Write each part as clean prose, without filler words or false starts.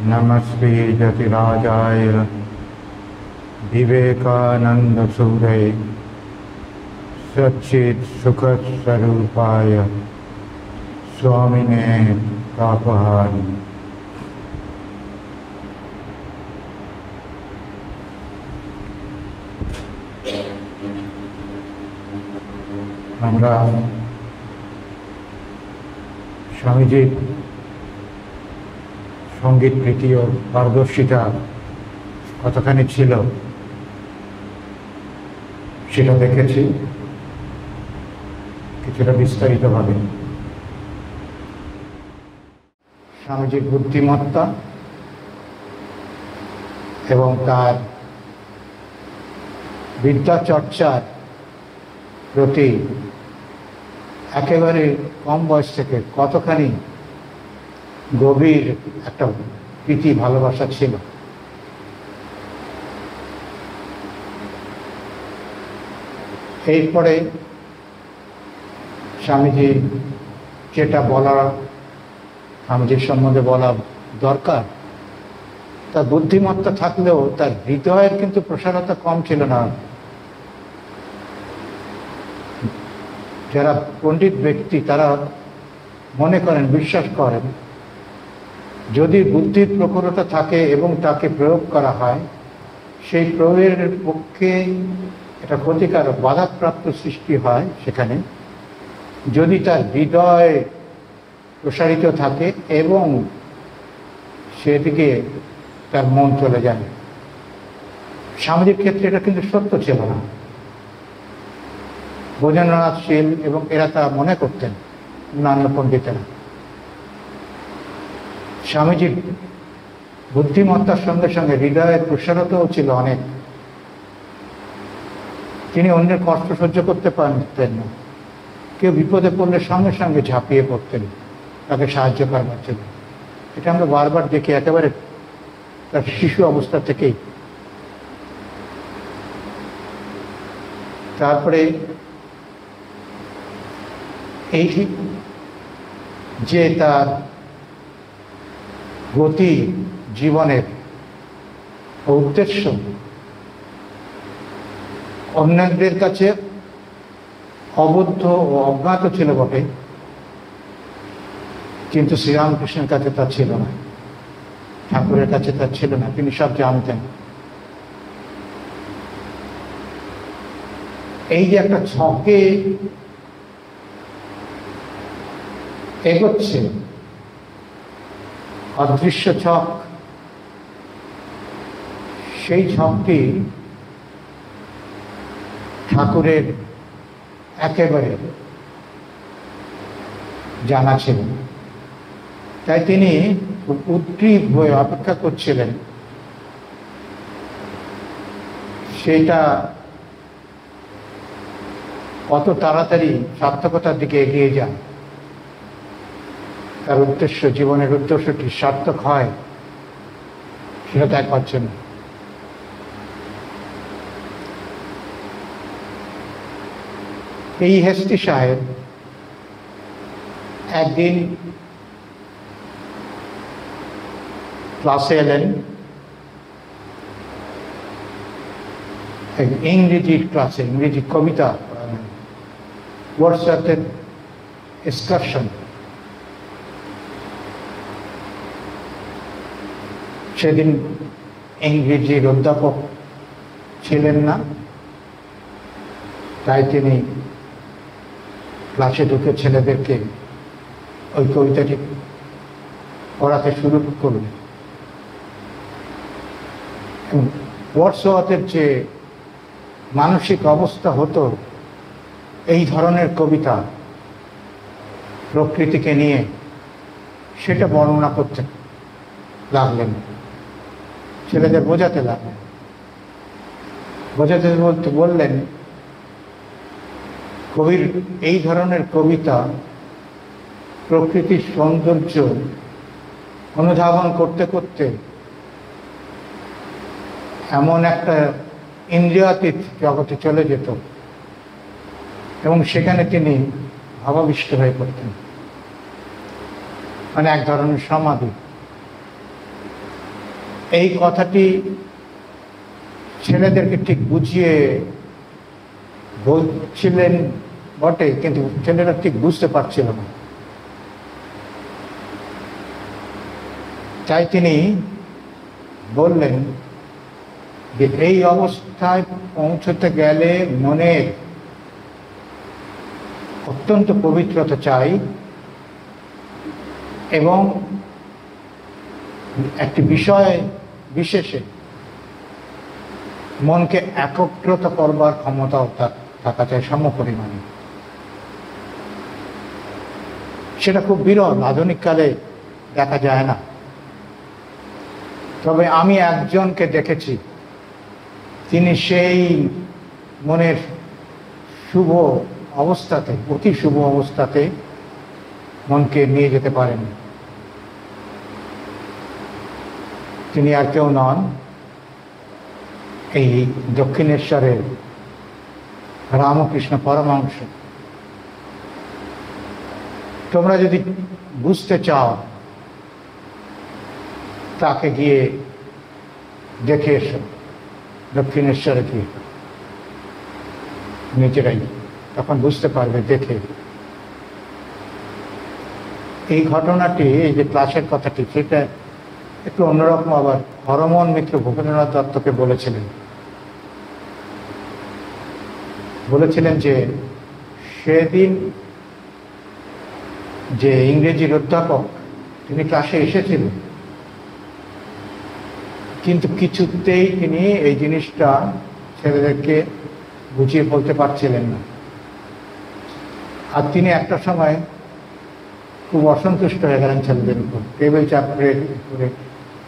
नमस्ते जतिराजाय विवेकानंदसूरये सच्चित् सुखस्वरूपाय स्वामिने तापहारिणे। আমরা স্বামীজির সঙ্গীত প্রীতি ও পারদর্শিতা কতখানি ছিল সেটা দেখেছি কিছুটা বিস্তারিতভাবে। স্বামীজির বুদ্ধিমত্তা এবং তার বিদ্যা চর্চার প্রতি একেবারে কম বয়স থেকে কতখানি গভীর একটা প্রীতি ভালোবাসা ছিল। এরপরে স্বামীজি যেটা স্বামীজির সম্বন্ধে বলা দরকার, তার বুদ্ধিমত্তা থাকলেও তার হৃদয়ের কিন্তু প্রসারতা কম ছিল না। যারা পণ্ডিত ব্যক্তি তারা মনে করেন, বিশ্বাস করেন, যদি বুদ্ধির প্রখরতা থাকে এবং তাকে প্রয়োগ করা হয়, সেই প্রয়োগের পক্ষে এটা ক্ষতিকারক বাধাপ্রাপ্ত সৃষ্টি হয় সেখানে, যদি তার হৃদয় প্রসারিত থাকে এবং সেদিকে তার মন চলে যায়। স্বামীজির ক্ষেত্রে এটা কিন্তু সত্য ছিল না। ভোজেন্দ্রনাথ শীল এবং এরা তা মনে করতেন, অন্যান্য পণ্ডিতেরা। স্বামীজির বুদ্ধিমত্তার সঙ্গে সঙ্গে হৃদয়ের প্রসারতাও ছিল অনেক। তিনি অন্যের কষ্ট সহ্য করতে পারতেন না। কেউ বিপদে পড়লে সঙ্গে সঙ্গে ঝাঁপিয়ে পড়তেন তাকে সাহায্য করবার জন্য। এটা আমরা বারবার দেখি একেবারে তার শিশু অবস্থা থেকেই। তারপরে এই যে তার গতি জীবনের উদ্দেশ্য অন্যদের কাছে অবদ্ধ ও অজ্ঞাত ছিল বটে, কিন্তু শ্রীরামকৃষ্ণের কাছে তা ছিল না, ঠাকুরের কাছে তা ছিল না। তিনি সব জানতেন। এই যে একটা ছকে এগোচ্ছে, অদৃশ্য ছক, সেই ছকটি ঠাকুরের একেবারে জানা ছিল। তাই তিনি উদ্গ্রীব হয়ে অপেক্ষা করছিলেন সেটা কত তাড়াতাড়ি সার্থকতার দিকে এগিয়ে যায়, তার উদ্দেশ্য, জীবনের উদ্দেশ্যটি সার্থক হয়, সেটা দেখবার জন্য। এই হেস্টি সাহেব একদিন ক্লাসে এলেন, ইংরেজি ক্লাসে, ইংরেজি কবিতা, ওয়ার্ডসওয়ার্থের এক্সকারশন। সেদিন ইংরেজির অধ্যাপক ছিলেন না, তাই তিনি ক্লাসে ঢুকে ছেলেদেরকে ওই কবিতাটি পড়াতে শুরু করলেন। ওয়ার্ডসওয়ার্থের যে মানসিক অবস্থা হতো এই ধরনের কবিতা প্রকৃতিকে নিয়ে, সেটা বর্ণনা করতে লাগলেন, ছেলেদের বোঝাতে লাগলেন। বোঝাতে বললেন, কবির এই ধরনের কবিতা প্রকৃতির সৌন্দর্য অনুধাবন করতে করতে এমন একটা ইন্দ্রিয়াতীত জগতে চলে যেত এবং সেখানে তিনি ভাবাবিষ্ট হয়ে পড়তেন। মানে এক ধরনের সমাধি। এই কথাটি ছেলেদেরকে ঠিক বুঝিয়ে বলছিলেন বটে, কিন্তু ছেলেরা ঠিক বুঝতে পারছিল না। তাই তিনি বললেন যে এই অবস্থায় পৌঁছতে গেলে মনের অত্যন্ত পবিত্রতা চাই এবং একটি বিষয় বিশেষে মনকে একত্রতা করবার ক্ষমতাও থাকা চাই সম পরিমাণে। সেটা খুব বিরল, আধুনিক কালে দেখা যায় না। তবে আমি একজনকে দেখেছি, তিনি সেই মনের শুভ অবস্থাতে, অতি শুভ অবস্থাতে মনকে নিয়ে যেতে পারেন। তিনি আর কেউ নন, এই দক্ষিণেশ্বরের রামকৃষ্ণ পরমহংস। তোমরা যদি বুঝতে চাও তাকে গিয়ে দেখে এসো দক্ষিণেশ্বরে গিয়ে, নিজেরাই তখন বুঝতে পারবে দেখে। এই ঘটনাটি, এই যে ক্লাসের কথাটি, সেটা একটু অন্যরকম। আবার হরমোহন মিত্র ভূপেন্দ্রনাথ দত্তকে বলেছিলেন যে সেদিন যে ইংরেজির অধ্যাপক তিনি ক্লাসে এসেছিলেন, কিন্তু কিছুতেই তিনি এই জিনিসটা ছেলেদেরকে বুঝিয়ে বলতে পারছিলেন না। আর তিনি একটা সময় খুব অসন্তুষ্ট হয়ে গেলেন ছেলেদের উপর, টেবিল চাপড়ে করে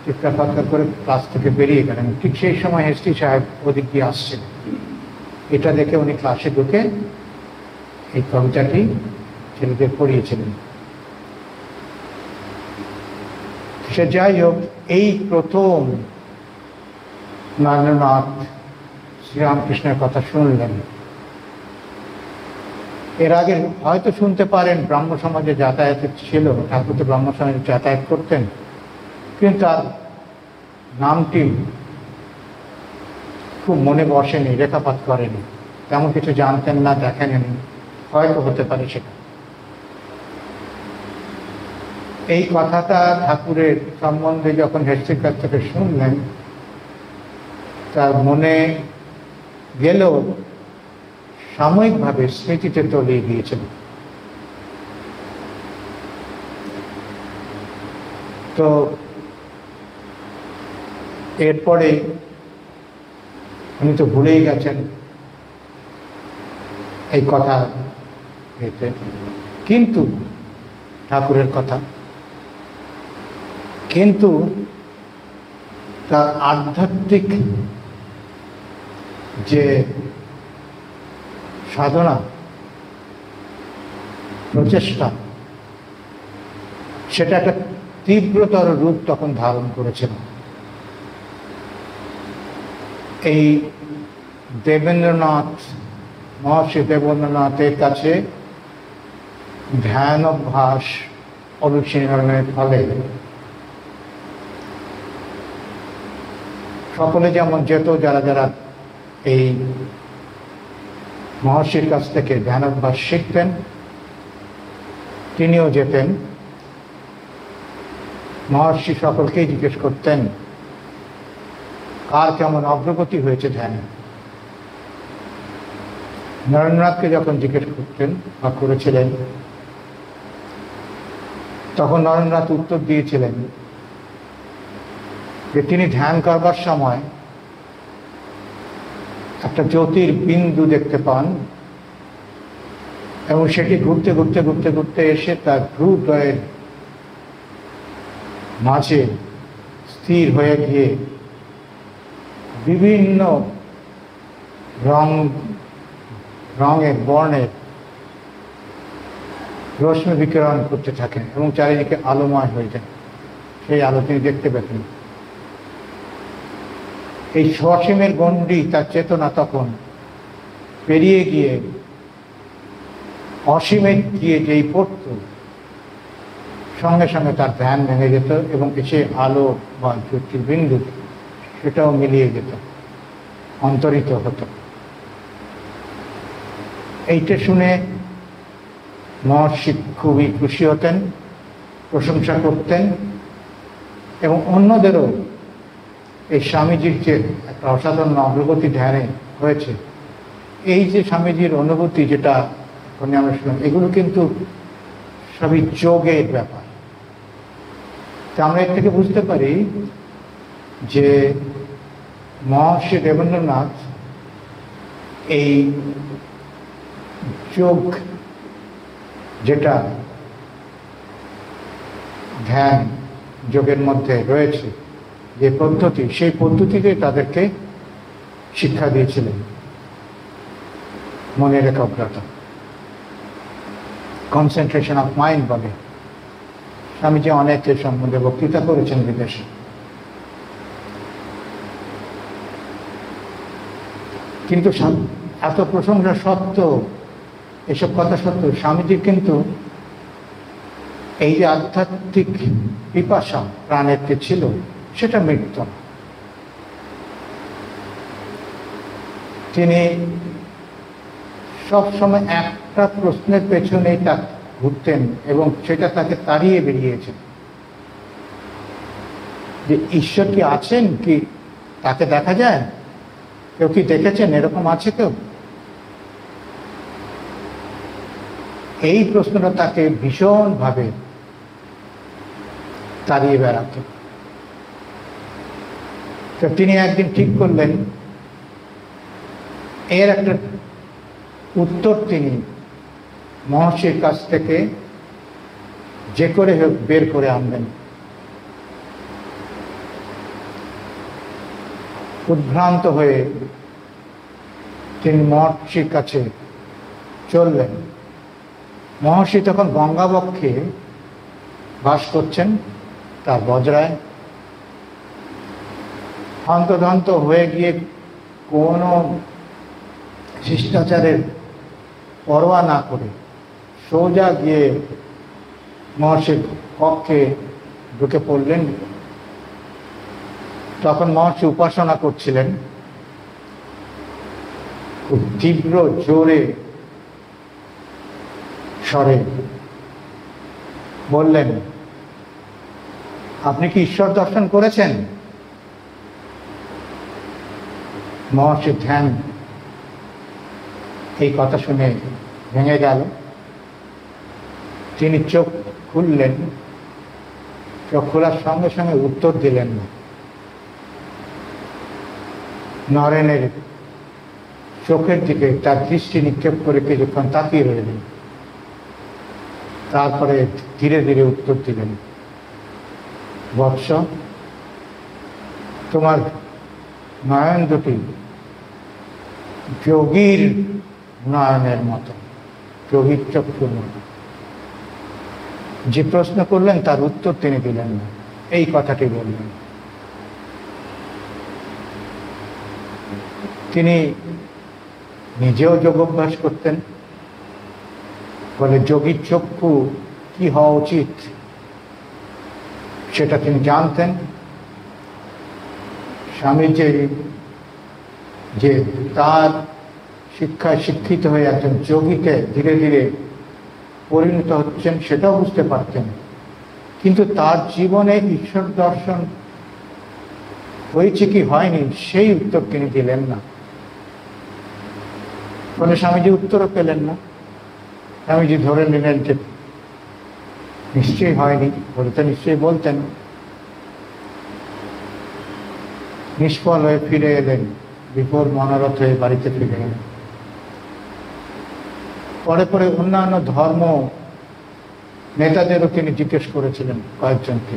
চিৎকার ফাৎকার করে ক্লাস থেকে বেরিয়ে গেলেন। ঠিক সেই সময় হেস্টি সাহেব ওদিক দিয়ে আসছেন। এটা দেখে উনি ক্লাসে ঢুকে এই কবিতাটি ছেলেদের পড়িয়েছিলেন। সে যাই হোক, এই প্রথম নরেন্দ্রনাথ শ্রীরামকৃষ্ণের কথা শুনলেন। এর আগে হয়তো শুনতে পারেন, ব্রাহ্ম সমাজে যাতায়াত ছিল, ঠাকুর তো ব্রাহ্ম সমাজে যাতায়াত করতেন, কিন্তু তার নামটি খুব মনে বসেনি, রেখাপাত করেনি, তেমন কিছু জানতেন না, দেখেননি, হয়তো হতে পারে সেটা। এই কথাটা ঠাকুরের সম্বন্ধে যখন হেস্টির কাছ থেকে শুনলেন, তার মনে গেলেও সাময়িকভাবে স্মৃতিতে তলিয়ে গিয়েছিল। তো এরপরে উনি তো ভুলেই গেছেন এই কথা, কিন্তু ঠাকুরের কথা, কিন্তু তার আধ্যাত্মিক যে সাধনা প্রচেষ্টা, সেটা একটা তীব্রতর রূপ তখন ধারণ করেছিল। এই দেবেন্দ্রনাথ, মহর্ষি দেবেন্দ্রনাথের কাছে ধ্যান অভ্যাস অনুশীলনের ফলে সকলে যেমন যেত, যারা যারা এই মহর্ষির কাছ থেকে ধ্যান অভ্যাস শিখতেন, তিনিও যেতেন। মহর্ষি সকলকেই জিজ্ঞেস করতেন কার কেমন অগ্রগতি হয়েছে ধ্যানে। নরেন্দ্রনাথকে যখন জিজ্ঞেস করতেন বা করেছিলেন, তখন নরেন্দ্রনাথ উত্তর দিয়েছিলেন যে তিনি ধ্যান করবার সময় একটা জ্যোতির বিন্দু দেখতে পান এবং সেটি ঘুরতে ঘুরতে ঘুরতে ঘুরতে এসে তার ভ্রুদ্বয়ের মাঝে স্থির হয়ে গিয়ে বিভিন্ন রঙের বর্ণের রশ্মি বিকিরণ করতে থাকেন এবং চারিদিকে আলোময় হয়ে যায়। সেই আলো তিনি দেখতে পেতেন। এই সসীমের গণ্ডি তার চেতনা তখন পেরিয়ে গিয়ে অসীমে গিয়ে যেই পড়ত, সঙ্গে সঙ্গে তার ধ্যান ভেঙে যেত এবং এসে আলো বা জ্যোতির্বিন্দু সেটাও মিলিয়ে যেত, অন্তরিত হতো। এইটা শুনে মহর্ষি খুবই খুশি হতেন, প্রশংসা করতেন এবং অন্যদেরও এই স্বামীজির যে একটা অসাধারণ অগ্রগতি ধ্যানে হয়েছে, এই যে স্বামীজির অনুভূতি যেটা এখন আমরা শুনলাম, এগুলো কিন্তু সবই যোগের ব্যাপার। তা আমরা এর থেকে বুঝতে পারি যে মহর্ষি দেবেন্দ্রনাথ এই যোগ যেটা ধ্যান যোগের মধ্যে রয়েছে যে পদ্ধতি, সেই পদ্ধতিতে তাদেরকে শিক্ষা দিয়েছিলেন মনের একাগ্রতা, কনসেন্ট্রেশন অফ মাইন্ড বলে। স্বামীজি অনেক এর সম্বন্ধে বক্তৃতা করেছেন বিদেশে। কিন্তু এত প্রশংসা সত্ত্বেও, এসব কথা সত্ত্বেও স্বামীজির কিন্তু এই যে আধ্যাত্মিক পিপাসা প্রাণেতে ছিল, সেটা মৃত্যু না। তিনি সবসময় একটা প্রশ্নের পেছনেই তা ঘুরতেন এবং সেটা তাকে তাড়িয়ে বেরিয়েছে, যে ঈশ্বর কি আছেন, কি তাকে দেখা যায়, কেউ কি দেখেছেন, এরকম আছে কেউ? এই প্রশ্নটা তাকে ভীষণভাবে তাড়িয়ে বেড়াত। তো তিনি একদিন ঠিক করলেন এর একটা উত্তর তিনি মহর্ষির কাছ থেকে যে করে হোক বের করে আনবেন। উদ্ভ্রান্ত হয়ে তিনি মহর্ষির কাছে চললেন। মহর্ষি তখন গঙ্গাবক্ষে বাস করছেন, তার বজরায়। হন্তদন্ত হয়ে গিয়ে কোনো শিষ্টাচারের পরোয়া না করে সোজা গিয়ে মহর্ষির কক্ষে ঢুকে পড়লেন। তখন মহর্ষি উপাসনা করছিলেন। খুব তীব্র জোরে স্বরে বললেন, আপনি কি ঈশ্বর দর্শন করেছেন? মহর্ষির ধ্যান এই কথা শুনে ভেঙে গেল। তিনি চোখ খুললেন। চোখ খোলার সঙ্গে সঙ্গে উত্তর দিলেন না। নরেনের চোখের দিকে তার দৃষ্টি নিক্ষেপ করে কিছুক্ষণ তাকিয়ে রইলেন। তারপরে ধীরে ধীরে উত্তর দিলেন, বৎস, তোমার নয়ন দুটি যোগীর নয়নের মতো, যোগীর চক্ষুর মতো। যে প্রশ্ন করলেন তার উত্তর তিনি দিলেন না, এই কথাটি বললেন। তিনি নিজেও যোগ অভ্যাস করতেন বলে যোগীর চক্ষু কি হওয়া উচিত সেটা তিনি জানতেন। স্বামীজি যে তার শিক্ষায় শিক্ষিত হয়ে একজন যোগীতে ধীরে ধীরে পরিণত হচ্ছেন সেটাও বুঝতে পারতেন, কিন্তু তার জীবনে ঈশ্বর দর্শন হয়েছে কি হয়নি সেই উত্তর তিনি দিলেন না। ফলে স্বামীজি উত্তরও পেলেন না। স্বামীজি ধরে নিলেন যে নিশ্চয়ই হয়নি, বলে তো নিশ্চয়ই বলতেন। নিষ্ফল হয়ে ফিরে এলেন, বিফল মনোরথ হয়ে বাড়িতে ফিরে এলেন। পরে পরে অন্যান্য ধর্ম নেতাদেরও তিনি জিজ্ঞেস করেছিলেন কয়েকজনকে।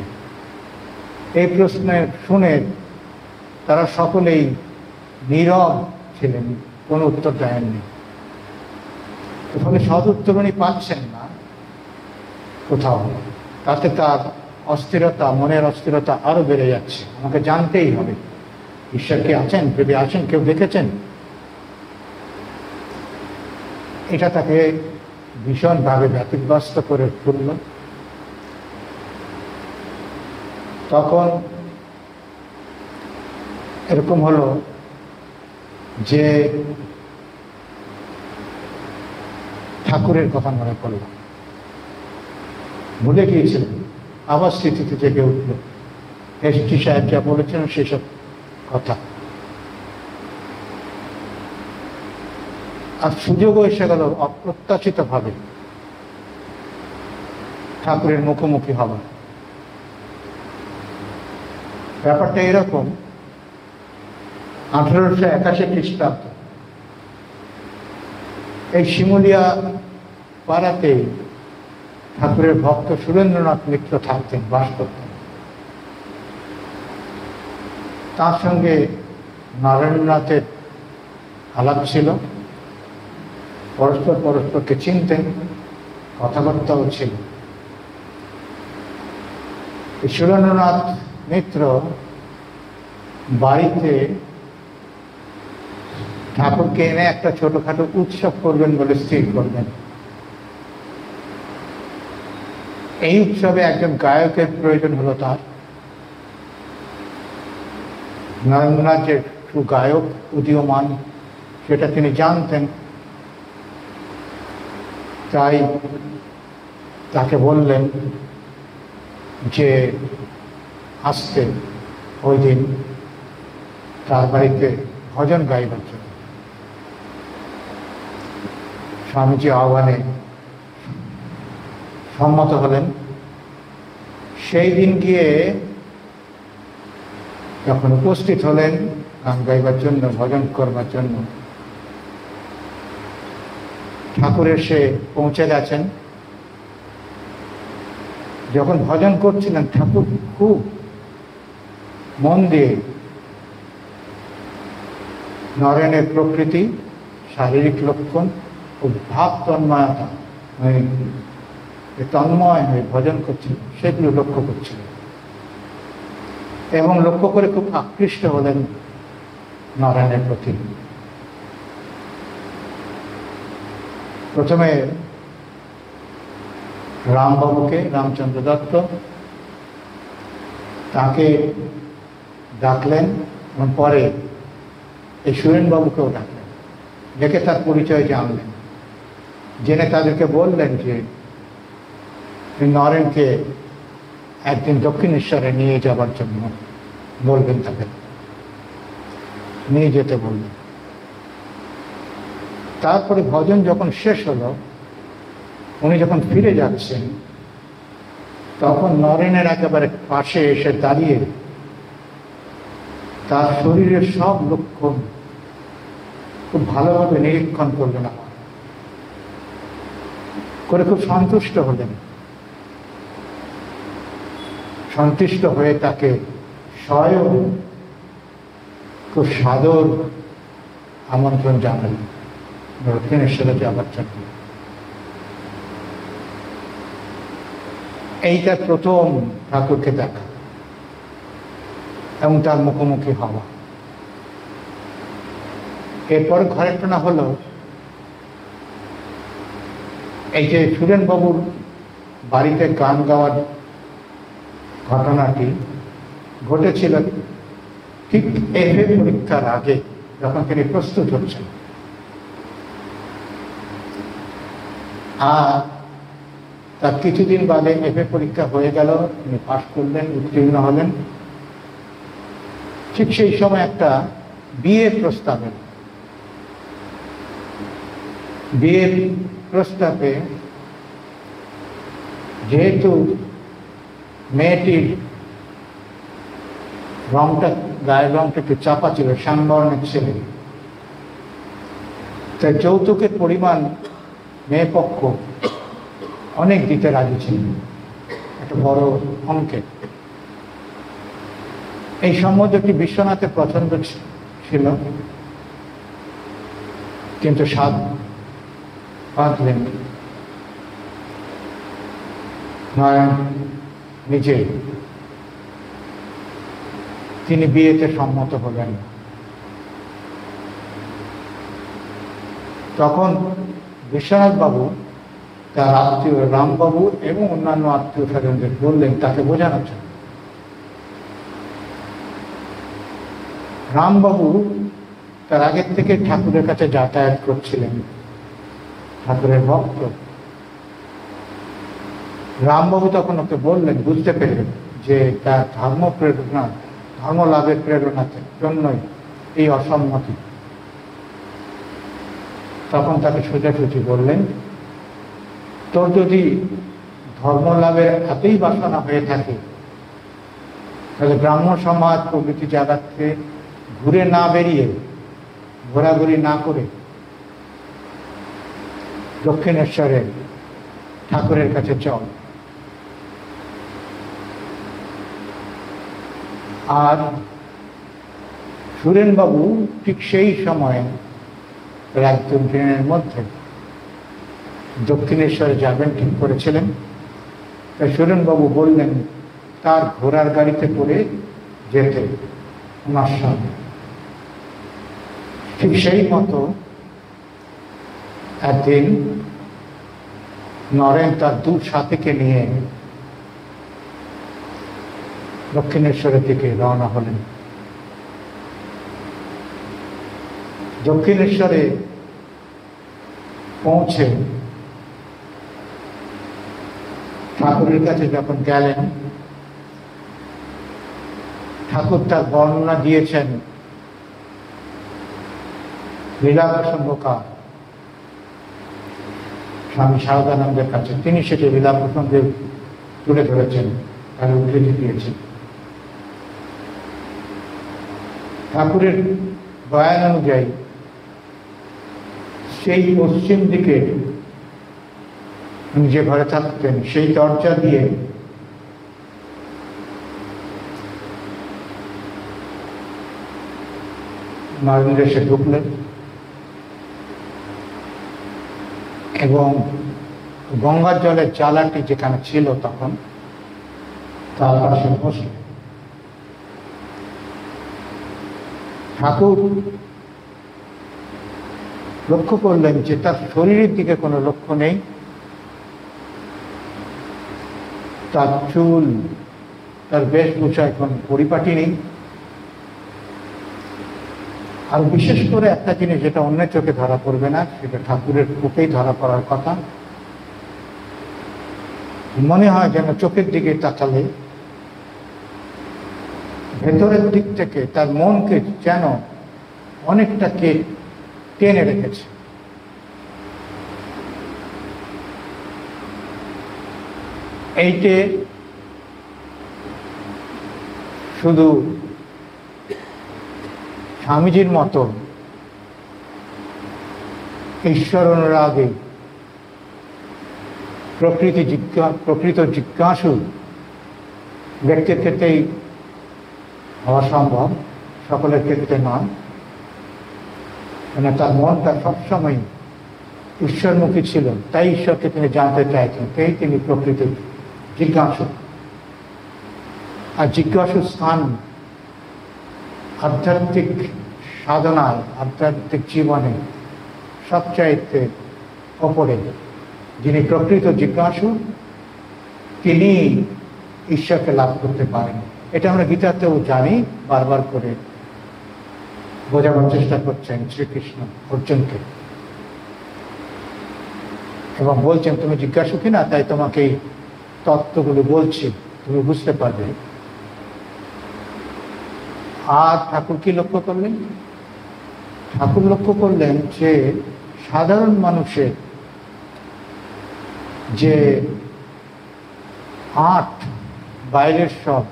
এই প্রশ্ন শুনে তারা সকলেই নীরব ছিলেন, কোনো উত্তর দেননি। ফলে সদ উত্তর উনি পাচ্ছেন না কোথাও। তাতে তার অস্থিরতা, মনের অস্থিরতা আরো বেড়ে যাচ্ছে। আমাকে জানতেই হবে ঈশ্বর কে আছেন, যদি আছেন কেউ দেখেছেন। এটা তাকে ভীষণভাবে ব্যতিব্যস্ত করে তুলল। তখন এরকম হলো যে ঠাকুরের কথা মনে পড়ল, ভুলে গিয়েছিলেন, আবার স্মৃতিতে জেগে উঠল এসপি সাহেব যা বলেছিলেন সেসব কথা। আর সুযোগও এসে গেল অপ্রত্যাশিত ভাবে ঠাকুরের মুখোমুখি হবার। ব্যাপারটা এরকম, 1881 খ্রিস্টাব্দ এই শিমুলিয়া পাড়াতে ঠাকুরের ভক্ত সুরেন্দ্রনাথ মিত্র থাকতেন, বাস করতেন। তার সঙ্গে নারায়ণনাথের আলাপ ছিল, পরস্পরকে চিনতেন, কথাবার্তাও ছিল। সুরেন্দ্রনাথ মিত্র বাড়িতে ঠাকুরকে এনে একটা ছোটখাটো উৎসব করবেন বলে স্থির করবেন। এই উৎসবে একজন গায়কের প্রয়োজন হলো তার। নারায়ণনাথ যে সুগায়ক উদীয়মান সেটা তিনি জানতেন, তাই তাকে বললেন যে আসতে ওই দিন তার বাড়িতে ভজন গাইবার জন্য। স্বামীজি আহ্বানে সম্মত হলেন। সেই দিন গিয়ে যখন উপস্থিত হলেন গান গাইবার জন্য, ভজন করবার জন্য, ঠাকুর এসে পৌঁছে গেছেন। যখন ভজন করছিলেন ঠাকুর খুব মন দিয়ে নরেনের প্রকৃতি, শারীরিক লক্ষণ ও ভাব তন্ময়তা, তন্ময় হয়ে ভজন করছিলেন, সেগুলো লক্ষ্য করছিলেন এবং লক্ষ্য করে খুব আকৃষ্ট হলেন নারায়ণের প্রতি। প্রথমে রামবাবুকে, রামচন্দ্র দত্ত, তাকে ডাকলেন এবং পরে এই সুরেনবাবুকেও ডাকলেন, ডেকে তার পরিচয় জানলেন। জেনে তাদেরকে বললেন যে নরেনকে একদিন দক্ষিণেশ্বরে নিয়ে যাবার জন্য বলবেন, তাকে নিয়ে যেতে বললেন। তারপরে ভজন যখন শেষ হলো, উনি যখন ফিরে যাচ্ছেন, তখন নরেনের একেবারে পাশে এসে দাঁড়িয়ে তার শরীরের সব লক্ষণ খুব ভালোভাবে নিরীক্ষণ করলেন, করে খুব সন্তুষ্ট হলেন। সন্তুষ্ট হয়ে তাকে স্বয়ং খুব সাদর আমন্ত্রণ জানালেন দক্ষিণেশ্বরে যাবার জন্য। এইটা প্রথম ঠাকুরকে দেখা এবং তার মুখোমুখি হওয়া। এরপর ঘটনা হলো, এই যে সুরেনবাবুর বাড়িতে গান গাওয়ার ঘটনাটি ঘটেছিল ঠিক এফএ পরীক্ষার আগে, যখন তিনি প্রস্তুত হচ্ছেন। আর তার কিছুদিন বাদে এফএ পরীক্ষা হয়ে গেল, তিনি পাশ করলেন, উত্তীর্ণ হলেন। ঠিক সেই সময় একটা বিয়ের প্রস্তাব এল। বিয়ের প্রস্তাবে যেহেতু মেয়েটির রংটা, গায়ের রংটা একটু চাপা ছিল, শ্যামবর্ণের ছেলে, তাই যৌতুকের পরিমাণ মেয়ে পক্ষ অনেক দিতে রাজি ছিল, একটা বড় অঙ্কের। এই সম্বন্ধটি বিশ্বনাথের পছন্দ ছিল, কিন্তু সাধ বাঁধলেন নয়ন নিজে। তিনি বিয়েতে সম্মত হলেন। তখন বিশ্বনাথ বাবু তার আত্মীয় রামবাবু এবং অন্যান্য আত্মীয় স্বজনদের বললেন তাকে বোঝানোর জন্য রামবাবু তার আগের থেকে ঠাকুরের কাছে যাতায়াত করছিলেন, ঠাকুরের ভক্ত। রামবাবু তখন ওকে বললেন, বুঝতে পেরেন যে তার ধর্ম লাভের প্রেরণার জন্যই এই অসম্মতি। তখন তাকে সোজাসুজি বললেন, তোর যদি ধর্ম লাভের এতই বাসনা হয়ে থাকে, তাহলে ব্রাহ্ম সমাজ প্রভৃতি জায়গাতে ঘুরে না বেরিয়ে, ঘোরাঘুরি না করে দক্ষিণেশ্বরে ঠাকুরের কাছে চল। আর সুরেনবাবু ঠিক সেই সময়ে এক দিনের মধ্যে দক্ষিণেশ্বরে যাবেন ঠিক করেছিলেন। তাই সুরেনবাবু বললেন তার ঘোড়ার গাড়িতে করে যেতে ওনার সঙ্গে। ঠিক সেই মতো একদিন নরেন তার দু সাথীকে নিয়ে দক্ষিণেশ্বরের দিকে রওনা হলেন। দক্ষিণেশ্বরে পৌঁছে ঠাকুরের কাছে যখন গেলেন, ঠাকুর তার বর্ণনা দিয়েছেন লীলা প্রসঙ্গকার স্বামী শারদানন্দের কাছে। তিনি সেটি লীলা প্রসঙ্গে তুলে ধরেছেন, তার উদ্ধৃতি দিয়েছেন। ঠাকুরের বয়ান অনুযায়ী সেই পশ্চিম দিকে যে ঘরে থাকতেন সেই দরজা দিয়ে নরেন্দ্র এসে ঢুকলেন এবং গঙ্গার জলের জ্বালাটি যেখানে ছিল তখন তার পাশে বসে ঠাকুর লক্ষ্য করলেন যে তার শরীরের দিকে কোনো লক্ষ্য নেই, তার চুল, তার বেশভূষায় কোনো পরিপাটি নেই। আর বিশেষ করে একটা জিনিস যেটা অন্য চোখে ধরা পড়বে না, সেটা ঠাকুরের চোখেই ধরা পড়ার কথা। মনে হয় যেন চোখের দিকে তাকালে ভেতরের দিক থেকে তার মনকে যেন অনেকটা কে টেনে রেখেছে। এইটে শুধু স্বামীজির মতো ঈশ্বর অনুরাগে প্রকৃত জিজ্ঞাসু ব্যক্তির ক্ষেত্রেই হওয়া সম্ভব, সকলের ক্ষেত্রে নয়। মানে তার মনটা সবসময় ঈশ্বরমুখী ছিল, তাই ঈশ্বরকে তিনি জানতে চাইছেন, তাই তিনি প্রকৃত জিজ্ঞাসু। আর জিজ্ঞাসুর স্থান আধ্যাত্মিক সাধনায়, আধ্যাত্মিক জীবনে সবচাইতে ওপরে যিনি প্রকৃত জিজ্ঞাসু, তিনি ঈশ্বরকে লাভ করতে পারেন। এটা আমরা গীতাতেও জানি, বারবার করে বোঝাবার চেষ্টা করছেন শ্রীকৃষ্ণ অর্জুনকে এবং বলছেন তুমি জিজ্ঞাসু কিনা, তাই তোমাকে এই তত্ত্বগুলো বলছি, তুমি বুঝতে পারবে। আর ঠাকুর কি লক্ষ্য করলেন? ঠাকুর লক্ষ্য করলেন যে সাধারণ মানুষের যে আট বাইরের সব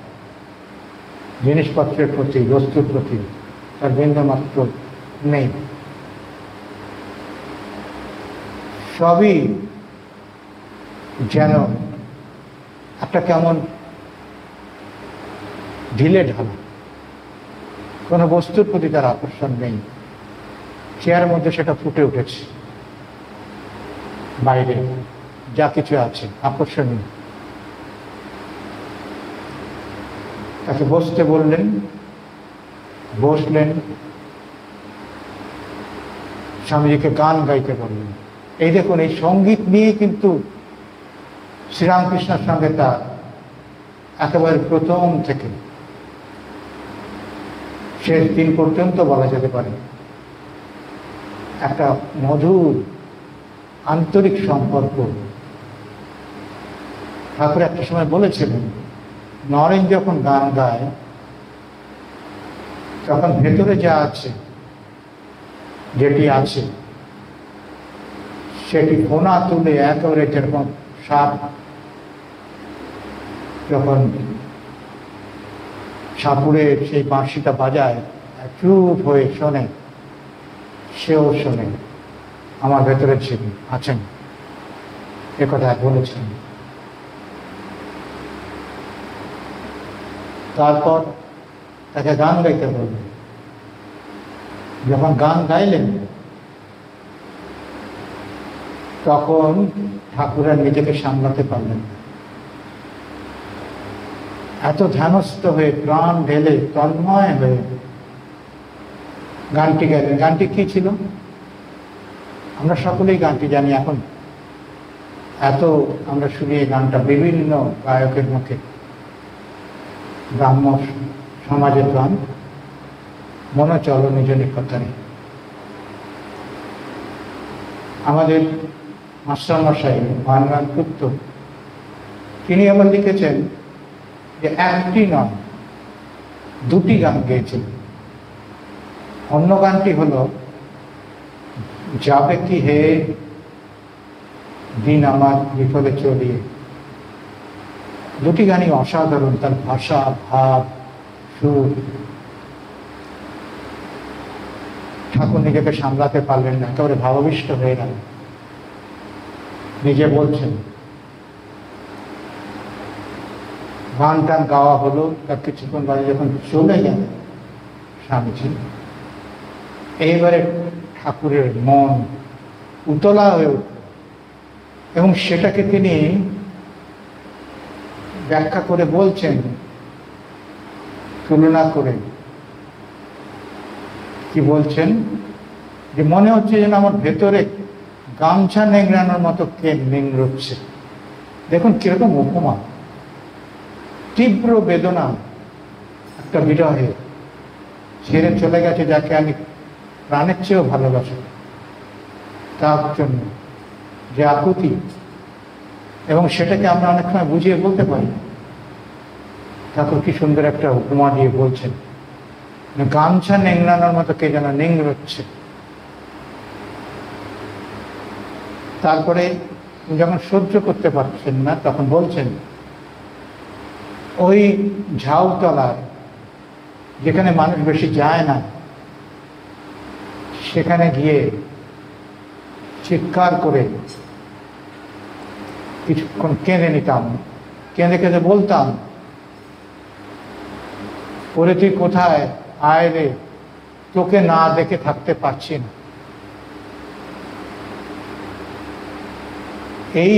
জিনিসপত্রের প্রতি, বস্তুর প্রতি তার বিন্দুমাত্র নেই। সবই যেন একটা কেমন ঢিলে ঢালা, কোনো বস্তুর প্রতি তার আকর্ষণ নেই। চেয়ারের মধ্যে সেটা ফুটে উঠেছে, বাইরে যা কিছু আছে আকর্ষণীয়। তাকে বসতে বললেন, বসলেন। স্বামীজিকে গান গাইতে বললেন। এই দেখুন, এই সঙ্গীত নিয়ে কিন্তু শ্রীরামকৃষ্ণের সঙ্গে তার একেবারে প্রথম থেকে শেষ দিন পর্যন্ত বলা যেতে পারে একটা মধুর আন্তরিক সম্পর্ক। ঠাকুর একটা সময় বলেছিলেন, নরেন যখন গান গায় তখন ভেতরে যা আছে, যেটি আছে সেটি কোনা তুলে একেবারে, যেরকম সাপ যখন সাপুরে সেই বাঁশিটা বাজায় চুপ হয়ে শোনে, সেও শোনে। আমার ভেতরে আছেন, এ কথা বলেছেন। তারপর তাকে গান গাইতে বলবে। যখন গান গাইলেন তখন ঠাকুরের নিজেকে সামলাতে পারলেন না। এত ধ্যানস্থ হয়ে, প্রাণ ঢেলে, তন্ময় হয়ে গানটি গাইলেন। গানটি কি ছিল? আমরা সকলেই গানটি জানি। এখন এত আমরা শুনি এই গানটা বিভিন্ন গায়কের মুখে, ব্রাহ্ম সমাজের গান, মনে চলো নিজ নিকটে। আমাদের মাস্টারমশাই ভানুনাথ গুপ্ত, তিনি আবার লিখেছেন যে একটি নয়, দুটি গান গেয়েছেন। অন্য গানটি হলো যাবে কি হে দিন আমার বিফলে চলিয়ে। দুটি গানই অসাধারণ, তার ভাষা, ভাব, সুর। ঠাকুর নিজেকে সামলাতে পারলেন না, একেবারে ভাবাবিষ্ট হয়ে গেল। নিজে বলছেন, গান টান গাওয়া হলো, তার কিছুক্ষণ বাদে যখন চলে গেল স্বামীজি, এইবারে ঠাকুরের মন উতলা হয়ে উঠল এবং সেটাকে তিনি ব্যাখ্যা করে বলছেন, তুলনা করে। কি বলছেন? যে মনে হচ্ছে যেন আমার ভেতরে গামছা নেংড়ানোর মতো কে নেংড়চ্ছে। দেখুন কিরকম উপমা, তীব্র বেদনা, একটা বিরহে, ছেড়ে চলে গেছে যাকে আমি প্রাণের চেয়েও ভালোবাসি, তার জন্য যে আকুতি, এবং সেটাকে আমরা অনেক সময় বুঝিয়ে বলতে পারি। ঠাকুর কি সুন্দর একটা উপমা দিয়ে বলছেন, গামছা নেংড়ানোর মতো কে যেন নেংড়চ্ছে। তারপরে যখন সহ্য করতে পারছেন না তখন বলছেন, ওই ঝাউতলার, যেখানে মানুষ বেশি যায় না, সেখানে গিয়ে চিৎকার করে কিছুক্ষণ কেঁদে নিতাম, কেঁদে কেঁদে বলতাম, ওরে তুই কোথায়, আয় রে, তোকে না দেখে থাকতে পারছি না। এই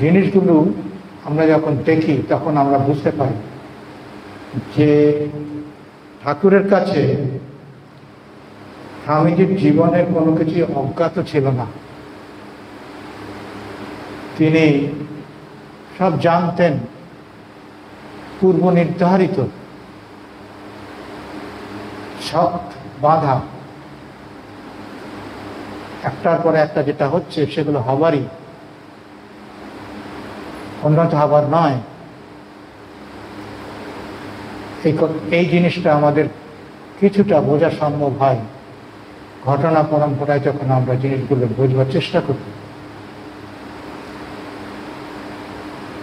জিনিসগুলো আমরা যখন দেখি তখন আমরা বুঝতে পারি যে ঠাকুরের কাছে স্বামীজির জীবনের কোনো কিছু অজ্ঞাত ছিল না। তিনি সব জানতেন, পূর্ব নির্ধারিত, সব বাধা একটার পরে একটা যেটা হচ্ছে সেগুলো হবারই, উন্নত হবার নয়। এই জিনিসটা আমাদের কিছুটা বোঝা সম্ভব হয় ঘটনা পরম্পরায় যখন আমরা জিনিসগুলো বোঝবার চেষ্টা করি।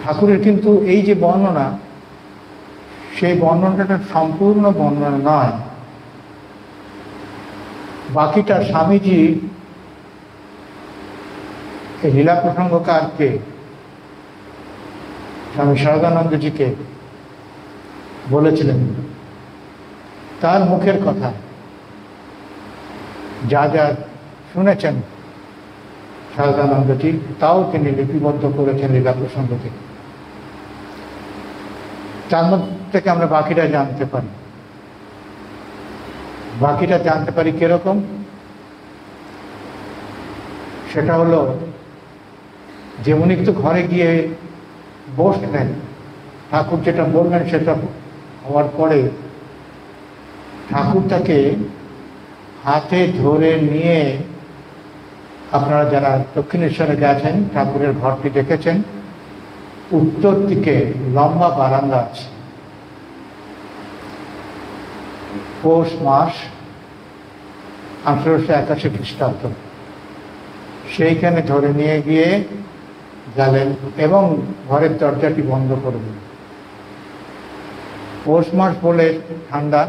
ঠাকুরের কিন্তু এই যে বর্ণনা, সেই বর্ণনাটা সম্পূর্ণ বর্ণনা নয়। বাকিটা স্বামীজি এই লীলা প্রসঙ্গকারকে, স্বামী শারদানন্দজিকে বলেছিলেন, তার মুখের কথা যা যা শুনেছেন শারদানন্দজি, তাও তিনি লিপিবদ্ধ করেছেন লীলা প্রসঙ্গ থেকে। তার মধ্যে থেকে আমরা বাকিটা জানতে পারি। বাকিটা জানতে পারি কিরকম? সেটা হলো যে উনি তো ঘরে গিয়ে বসলেন, ঠাকুর যেটা বললেন সেটা হওয়ার পরে ঠাকুর তাকে হাতে ধরে নিয়ে, আপনারা যারা দক্ষিণেশ্বরে গেছেন ঠাকুরের ঘরটি দেখেছেন, উত্তর দিকে লম্বা বারান্দা আছে। পৌষ মাস 1881 খ্রিস্টাব্দ, সেইখানে ধরে নিয়ে গিয়ে গেলেন এবং ঘরের দরজাটি বন্ধ করে দিলেন। পৌষ মাস বলে ঠান্ডা,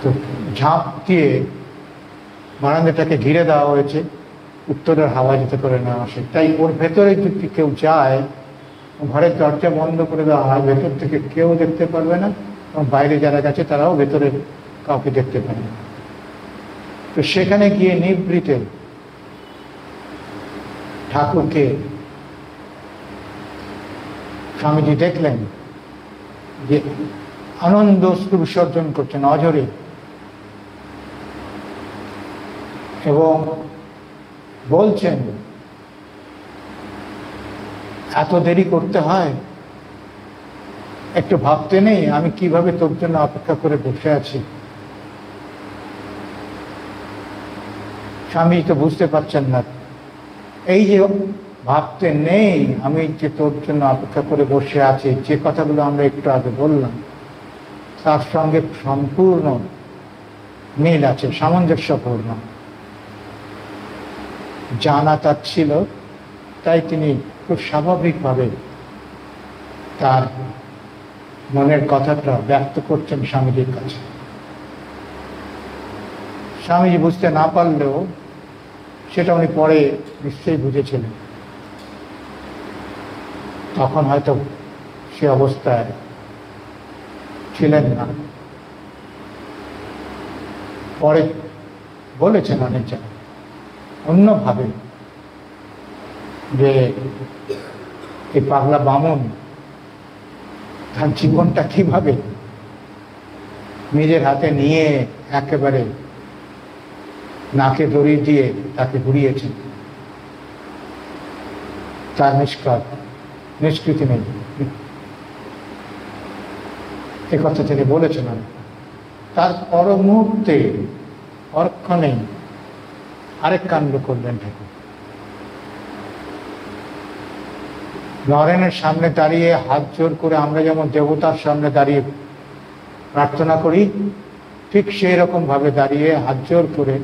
তো ঝাঁপ দিয়ে বারান্দাটাকে ঘিরে দেওয়া হয়েছে, উত্তরের হাওয়া যেতে করে না আসে। তাই ওর ভেতরে যদি কেউ যায়, ঘরের দরজা বন্ধ করে দেওয়া হয়, ভেতর থেকে কেউ দেখতে পারবে না, এবং বাইরে যারা গেছে তারাও ভেতরে কাউকে দেখতে পাবে না। তো সেখানে গিয়ে নিভৃতে ঠাকুরকে স্বামীজি দেখলেন যে আনন্দ অশ্রু বিসর্জন করছেন অঝরে, এবং বলছেন এত দেরি করতে হয়, একটু ভাবতে নেই আমি কিভাবে তোর জন্য অপেক্ষা করে বসে আছি। স্বামী তো বুঝতে পারছেন না, এই যে ভাবতে নেই আমি যে তোর জন্য অপেক্ষা করে বসে আছি, যে কথাগুলো আমরা একটু আগে বললাম তার সঙ্গে সম্পূর্ণ মিল আছে, সামঞ্জস্যপূর্ণ। জানা তার ছিল, তাই তিনি খুব স্বাভাবিকভাবে তার মনের কথাটা ব্যক্ত করছেন স্বামীজির কাছে। স্বামীজি বুঝতে না পারলেও সেটা উনি পরে নিশ্চয়ই বুঝেছিলেন, তখন হয়তো সে অবস্থায় ছিলেন না। পরে বলেছেন অনেক জায়গায় অন্যভাবে যে এই পাগলা বামন তার জীবনটা কিভাবে নিজের হাতে নিয়ে একেবারে নাকে দড়ি দিয়ে তাকে ঘুরিয়েছেন, তার নিষ্কৃতি নেই, এ কথা তিনি বলেছেন। তার পর মুহূর্তে পরক্ষণে আরেক কাণ্ড করলেন ঠাকুর। নরেনের সামনে দাঁড়িয়ে হাত জোর করে আমরা যেমন দেবতার সামনে দাঁড়িয়ে প্রার্থনা করি, ঠিক সেই রকম ভাবে দাঁড়িয়ে হাত জোর করে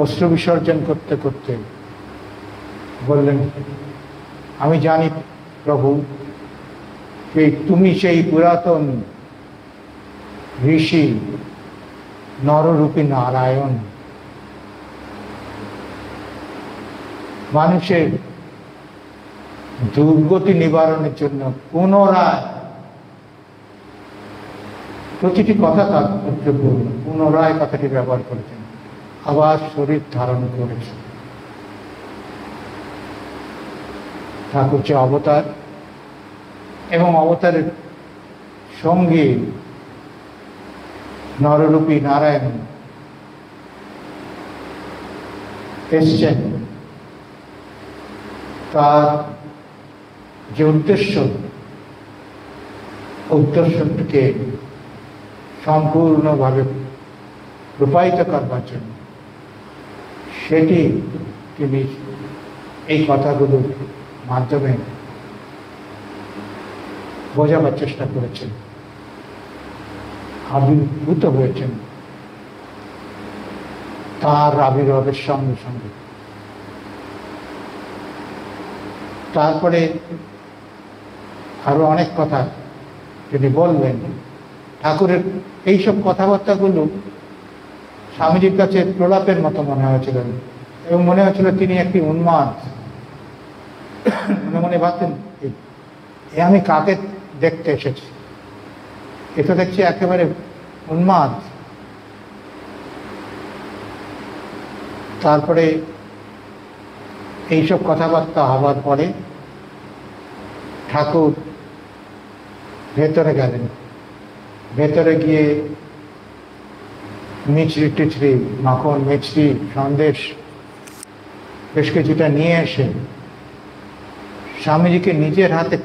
অশ্রু বিসর্জন করতে করতে বললেন, আমি জানি প্রভু তুমি সেই পুরাতন ঋষি নররূপী নারায়ণ, মানুষের দুর্গতি নিবারণের জন্য পুনরায়, প্রতিটি কথা তাৎপর্যপূর্ণ, পুনরায় কথাটি ব্যবহার করেছেন, আবার শরীর ধারণ করেছে। ঠাকুর যে অবতার এবং অবতারের সঙ্গে নররূপী নারায়ণ এসছেন, তার যে উদ্দেশ্যটিকে সম্পূর্ণভাবে রূপায়িত করবার জন্য সেটি তিনি এই কথাগুলোর মাধ্যমে বোঝাবার চেষ্টা করেছেন, আবির্ভূত হয়েছেন তার আবির্ভাবের সঙ্গে সঙ্গে। তারপরে আরো অনেক কথা তিনি বললেন। ঠাকুরের এইসব কথাবার্তাগুলো স্বামীজির কাছে প্রলাপের মতো মনে হয়েছিল, এবং মনে হয়েছিল তিনি একটি উন্মাদ। মনে মনে ভাবতেন, এ আমি কাকে দেখতে এসেছি, এ তো দেখছি একেবারে উন্মাদ। তারপরে এইসব কথাবার্তা হবার পরে ঠাকুর ভেতরে গেলেন। ভেতরে গিয়ে মিছরি টিছরি, মাখন, মিছরি, সন্দেশ বেশ কিছুটা নিয়ে এসে স্বামীজিকে নিজের হাতে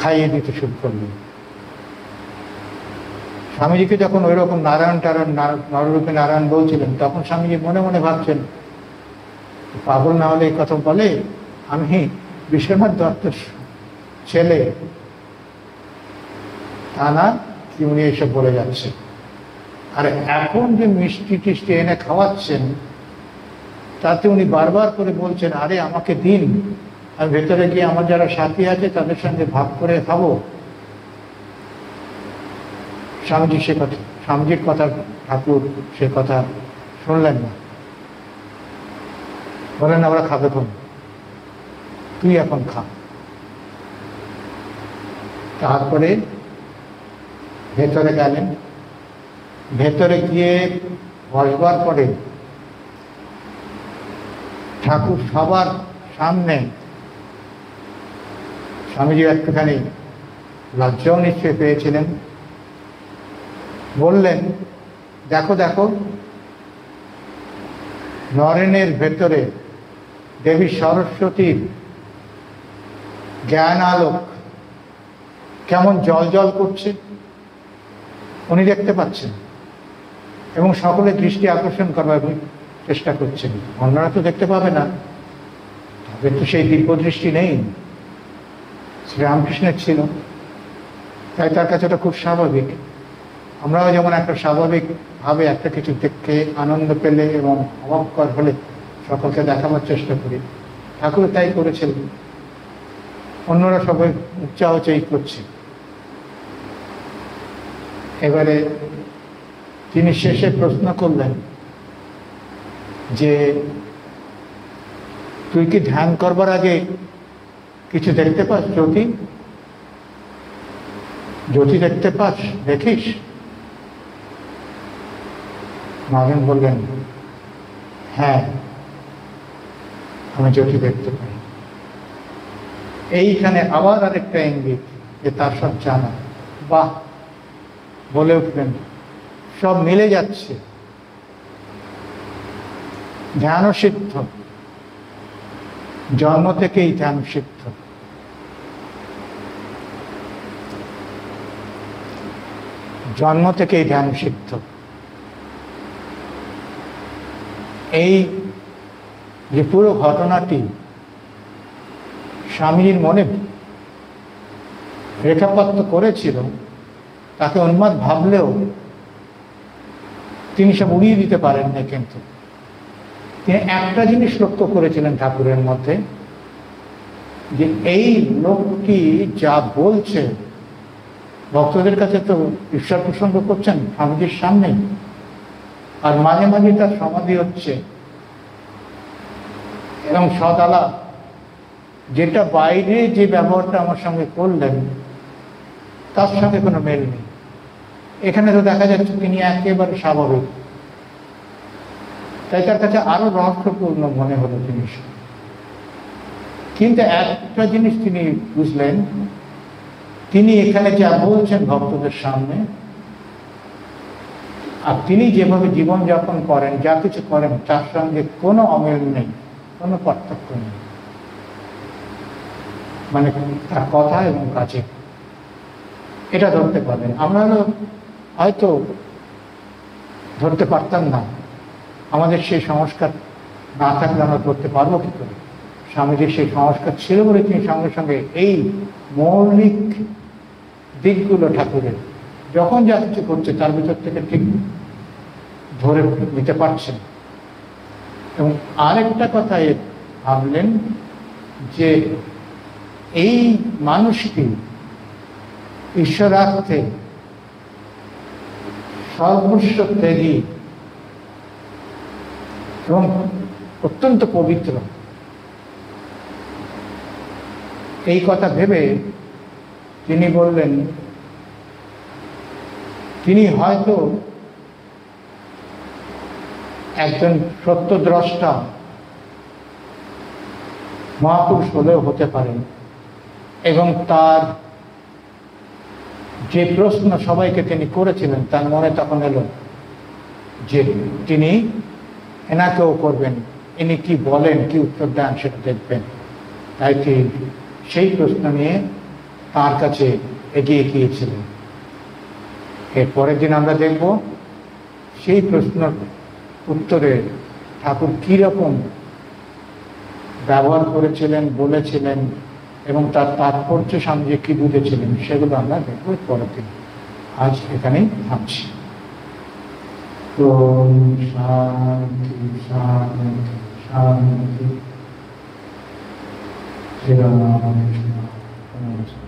খাইয়ে দিতে শুরু করলেন। স্বামীজিকে যখন ওই রকম নারায়ণ টারায়ণ নররূপে নারায়ণ বলছিলেন, তখন স্বামীজি মনে মনে ভাবছেন, পাগল না হলে এই কথা বলে, আমি বিশ্বনাথ দত্তের ছেলে, তা না কি উনি এসব বলে যাচ্ছে। আর এখন যে মিষ্টি টিষ্টি এনে খাওয়াচ্ছেন, তাতে উনি বারবার করে বলছেন, আরে আমাকে দিন, আমি ভেতরে গিয়ে আমার যারা সাথী আছে তাদের সঙ্গে ভাগ করে খাবো। স্বামীজির কথা ঠাকুর সে কথা শুনলেন না, বলেন আমরা খাবে কোন, তুই এখন খা। তারপরে ভেতরে গেলেন, ভেতরে গিয়ে বসবার পরে ঠাকুর সবার সামনে, স্বামীজি একটুখানি লজ্জাও নিশ্চয় পেয়েছিলেন, বললেন, দেখো দেখো নরেনের ভেতরে দেবী সরস্বতীর জ্ঞান আলোক কেমন জল জল করছে, উনি দেখতে পাচ্ছেন এবং সকলের দৃষ্টি আকর্ষণ করবার চেষ্টা করছেন। অন্যরা তো দেখতে পাবে না, তবে তো সেই দিব্য দৃষ্টি নেই, শ্রীরামকৃষ্ণের ছিল, তাই তার কাছে ওটা খুব স্বাভাবিক। আমরাও যেমন একটা স্বাভাবিকভাবে একটা কিছু দেখে আনন্দ পেলে এবং অবাককর হলে সকলকে দেখাবার চেষ্টা করি, ঠাকুর তাই করেছিলেন। অন্যরা সবাই উচ্চাহচাই করছে। এবারে তিনি শেষে প্রশ্ন করলেন যে, তুই কি ধ্যান করবার আগে কিছু দেখতে পাস? জ্যোতি জ্যোতি দেখতে পাস, দেখিস? নরেন বললেন, হ্যাঁ আমি জ্যোতি দেখতে পাই। এইখানে আবার আরেকটা ইঙ্গিত যে তার সব জানা। বাহ, বলে উঠলেন, সব মিলে যাচ্ছে, ধ্যান সিদ্ধ, জন্ম থেকেই ধ্যান সিদ্ধ। জন্ম থেকেই ধ্যান সিদ্ধ। এই যে পুরো ঘটনাটি স্বামীজির মনে রেখাপাত করেছিল, তাকে উন্মাদ ভাবলেও তিনি সব উড়িয়ে দিতে পারেন না। কিন্তু তিনি একটা জিনিস লক্ষ্য করেছিলেন ঠাকুরের মধ্যে, যে এই লোকটি যা বলছে, ভক্তদের কাছে তো ঈশ্বর প্রসঙ্গ করছেন স্বামীজির সামনে, আর মাঝে মাঝে তার সমাধি হচ্ছে এবং সদালা, যেটা বাইরে যে ব্যবহারটা আমার সঙ্গে করলেন তার সঙ্গে কোনো মেল নেই। এখানে তো দেখা যাচ্ছে তিনি একেবারে স্বাভাবিক, তাই তার কাছে আরো রহস্যপূর্ণ মনে হলো জিনিস। কিন্তু একটা জিনিস তিনি বুঝলেন, তিনি এখানে যা বলছেন ভক্তদের সামনে, আর তিনি যেভাবে জীবনযাপন করেন, যা কিছু করেন, তার সঙ্গে কোনো অমিল নেই, কোনো পার্থক্য নেই। মানে তার কথা এবং কাজে এটা ধরতে পারবেন। আমরা হয়তো ধরতে পারতাম না, আমাদের সেই সংস্কার না থাকলে আমরা ধরতে পারবো কি করে? স্বামীজির সেই সংস্কার ছিল বলে তিনি সঙ্গে সঙ্গে এই মৌলিক দিকগুলো ঠাকুরের যখন যা কিছু করছে তার ভিতর থেকে ঠিক ধরে নিতে পারছেন। এবং আরেকটা কথা ভাবলেন যে এই মানুষটি ঈশ্বরার্থে সর্বস্ব ত্যাগী এবং অত্যন্ত পবিত্র। এই কথা ভেবে তিনি বললেন, তিনি হয়তো একজন সত্যদ্রষ্টা মহাপুরুষ হলেও হতে পারেন, এবং তার যে প্রশ্ন সবাইকে তিনি করেছিলেন তার মনে তখন এলো যে তিনি এনাকেও করবেন, ইনি কি বলেন, কি উত্তর দেন সেটা দেখবেন। তাই সেই প্রশ্ন নিয়ে তার কাছে এগিয়ে গিয়েছিলেন। এর পরের দিন আমরা দেখব সেই প্রশ্নের উত্তরে ঠাকুর কীরকম ব্যবহার করেছিলেন, বলেছিলেন এবং তার তাৎপর্য সামনে কি বুঝেছিলেন, সেগুলো আমরা দেখব পরের দিন। আজ এখানেই থামছি। শান্তি শান্তি শান্তি। শ্রীরাম কৃষ্ণ।